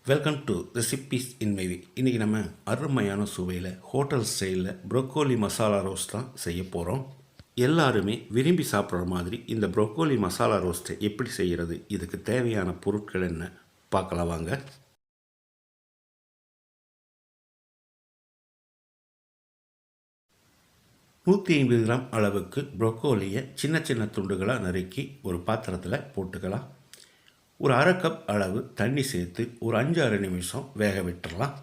Welcome to recipes இன் மைவி. இன்றைக்கி நம்ம அருமையான சுவையில் ஹோட்டல் ஸ்டைலில் ப்ரொக்கோலி மசாலா ரோஸ்ட் தான் செய்ய போகிறோம். எல்லாருமே விரும்பி சாப்பிட்ற மாதிரி இந்த ப்ரொக்கோலி மசாலா ரோஸ்ட்டை எப்படி செய்கிறது, இதுக்கு தேவையான பொருட்கள் என்ன பார்க்கலாம் வாங்க. நூற்றி 50 கிராம் அளவுக்கு ப்ரொக்கோலியை சின்ன சின்ன துண்டுகளாக நறுக்கி ஒரு பாத்திரத்தில் போட்டுக்கலாம். ஒரு அரை கப் அளவு தண்ணி சேர்த்து ஒரு 5-6 நிமிஷம் வேக விட்டுடலாம்.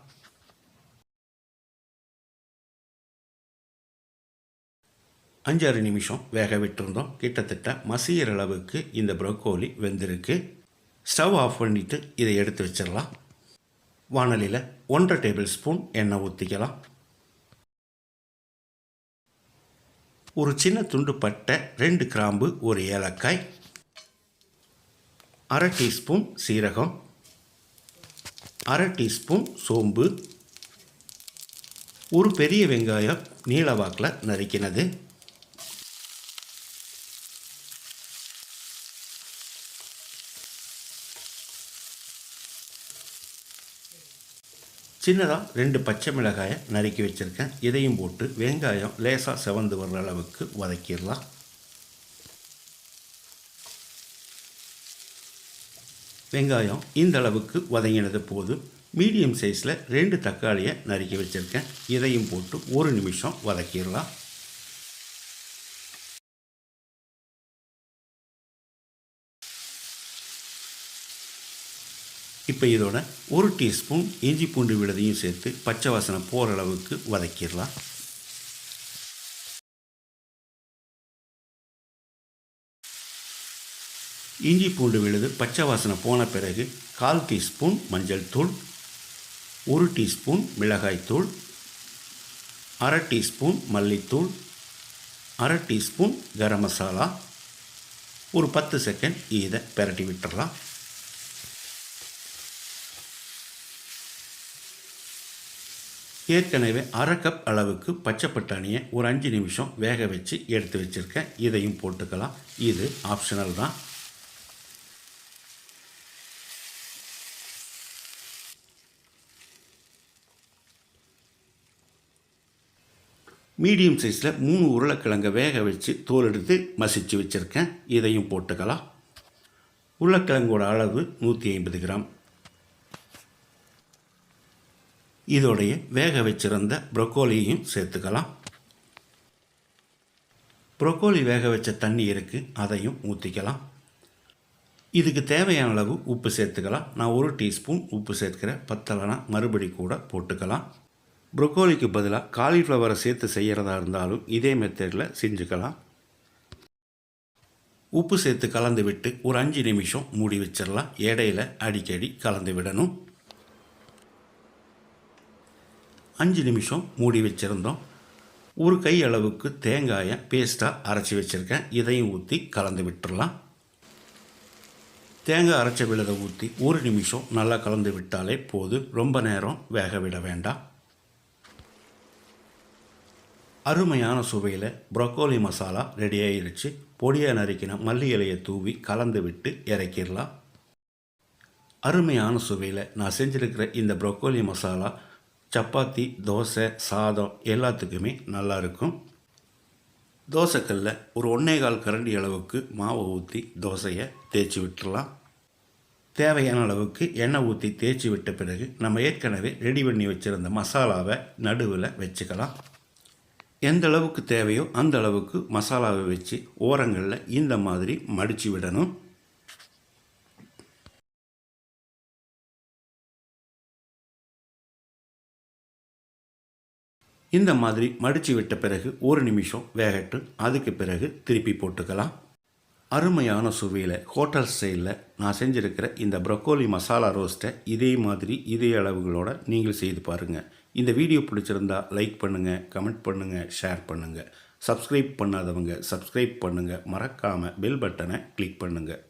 அஞ்சு நிமிஷம் வேக விட்டுருந்தோம். கிட்டத்தட்ட மசிகிற அளவுக்கு இந்த ப்ரொக்கோலி வெந்திருக்கு. ஸ்டவ் ஆஃப் பண்ணிவிட்டு இதை எடுத்து வச்சிடலாம். வாணலியில் 1.5 டேபிள் ஸ்பூன் எண்ணெய் ஊற்றிக்கலாம். ஒரு சின்ன துண்டு பட்டை, 2 கிராம்பு, ஒரு ஏலக்காய், அரை டீஸ்பூன் சீரகம், அரை டீஸ்பூன் சோம்பு, ஒரு பெரிய வெங்காயம் நீல வாக்கில் நறுக்கினது, சின்னதாக 2 பச்சை மிளகாயை நறுக்கி வச்சுருக்கேன். இதையும் போட்டு வெங்காயம் லேசாக செவந்து வர்ற அளவுக்கு வதக்கிடலாம். வெங்காயம் இந்த அளவுக்கு வதங்கினது போதும். மீடியம் சைஸில் 2 தக்காளியை நறுக்கி வச்சுருக்கேன். இதையும் போட்டு 1 நிமிஷம் வதக்கிடலாம். இப்போ இதோட 1 டீஸ்பூன் இஞ்சி பூண்டு விழுதையும் சேர்த்து பச்சை வாசனை போகிற அளவுக்கு வதக்கிடலாம். இஞ்சி பூண்டு விழுது பச்சை வாசனை போன பிறகு 1/4 டீஸ்பூன் மஞ்சள் தூள், 1 டீஸ்பூன் மிளகாய்த்தூள், அரை டீஸ்பூன் மல்லித்தூள், அரை டீஸ்பூன் கரம் மசாலா, ஒரு 10 செகண்ட் இதை பெரட்டி விட்டுடலாம். ஏற்கனவே அரை கப் அளவுக்கு பச்சை பட்டாணியை ஒரு 5 நிமிஷம் வேக வச்சு எடுத்து வச்சுருக்கேன். இதையும் போட்டுக்கலாம். இது ஆப்ஷனல் தான். மீடியம் சைஸில் 3 உருளைக்கிழங்கை வேக வச்சு தோல் எடுத்து மசிச்சு வச்சுருக்கேன். இதையும் போட்டுக்கலாம். உருளைக்கிழங்கோட அளவு 150 கிராம். இதோடைய வேக வச்சிருந்த ப்ரொக்கோலியையும் சேர்த்துக்கலாம். ப்ரொக்கோலி வேக வச்ச தண்ணி இருக்குது, அதையும் ஊற்றிக்கலாம். இதுக்கு தேவையான அளவு உப்பு சேர்த்துக்கலாம். நான் 1 டீஸ்பூன் உப்பு சேர்க்கிறேன். பத்தலைனா மறுபடி கூட போட்டுக்கலாம். ப்ரொக்கோலிக்கு பதிலாக காலிஃப்ளவரை சேர்த்து செய்கிறதா இருந்தாலும் இதே மெத்தடில் செஞ்சுக்கலாம். உப்பு சேர்த்து கலந்து விட்டு ஒரு 5 நிமிஷம் மூடி வச்சிடலாம். இடையில அடிக்கடி கலந்து விடணும். 5 நிமிஷம் மூடி வச்சுருந்தோம். ஒரு கை அளவுக்கு தேங்காயை பேஸ்ட்டாக அரைச்சி வச்சுருக்கேன். இதையும் ஊற்றி கலந்து விட்டுடலாம். தேங்காய் அரைச்ச விழுதை ஊற்றி 1 நிமிஷம் நல்லா கலந்து விட்டாலே போதும். ரொம்ப நேரம் வேக விட வேண்டாம். அருமையான சுவையில் ப்ரொக்கோலி மசாலா ரெடி ஆகிடுச்சு. பொடியாக நறுக்கின மல்லி இலையை தூவி கலந்து விட்டு இறக்கிடலாம். அருமையான சுவையில் நான் செஞ்சுருக்கிற இந்த ப்ரொக்கோலி மசாலா சப்பாத்தி, தோசை, சாதம் எல்லாத்துக்குமே நல்லாயிருக்கும். தோசைக்கல்லில் ஒரு 1.25 கரண்டி அளவுக்கு மாவை ஊற்றி தோசையை தேய்ச்சி விட்டுடலாம். தேவையான அளவுக்கு எண்ணெய் ஊற்றி தேய்ச்சி விட்ட பிறகு நம்ம ஏற்கனவே ரெடி பண்ணி வச்சுருந்த மசாலாவை நடுவில் வச்சுக்கலாம். எந்த அளவுக்கு தேவையோ அந்த அளவுக்கு மசாலாவை வச்சு ஓரங்களில் இந்த மாதிரி மடித்து விடணும். இந்த மாதிரி மடித்து விட்ட பிறகு 1 நிமிஷம் வேகட்டும். அதுக்கு பிறகு திருப்பி போட்டுக்கலாம். அருமையான சுவையில் ஹோட்டல் ஸ்டைலில் நான் செஞ்சுருக்கிற இந்த ப்ரொக்கோலி மசாலா ரோஸ்ட்டை இதே மாதிரி இதே அளவுகளோடு நீங்கள் செய்து பாருங்கள். இந்த வீடியோ பிடிச்சிருந்தா லைக் பண்ணுங்கள், கமெண்ட் பண்ணுங்கள், ஷேர் பண்ணுங்கள். சப்ஸ்கிரைப் பண்ணாதவங்க சப்ஸ்கிரைப் பண்ணுங்கள். மறக்காமல் பெல் பட்டனை கிளிக் பண்ணுங்கள்.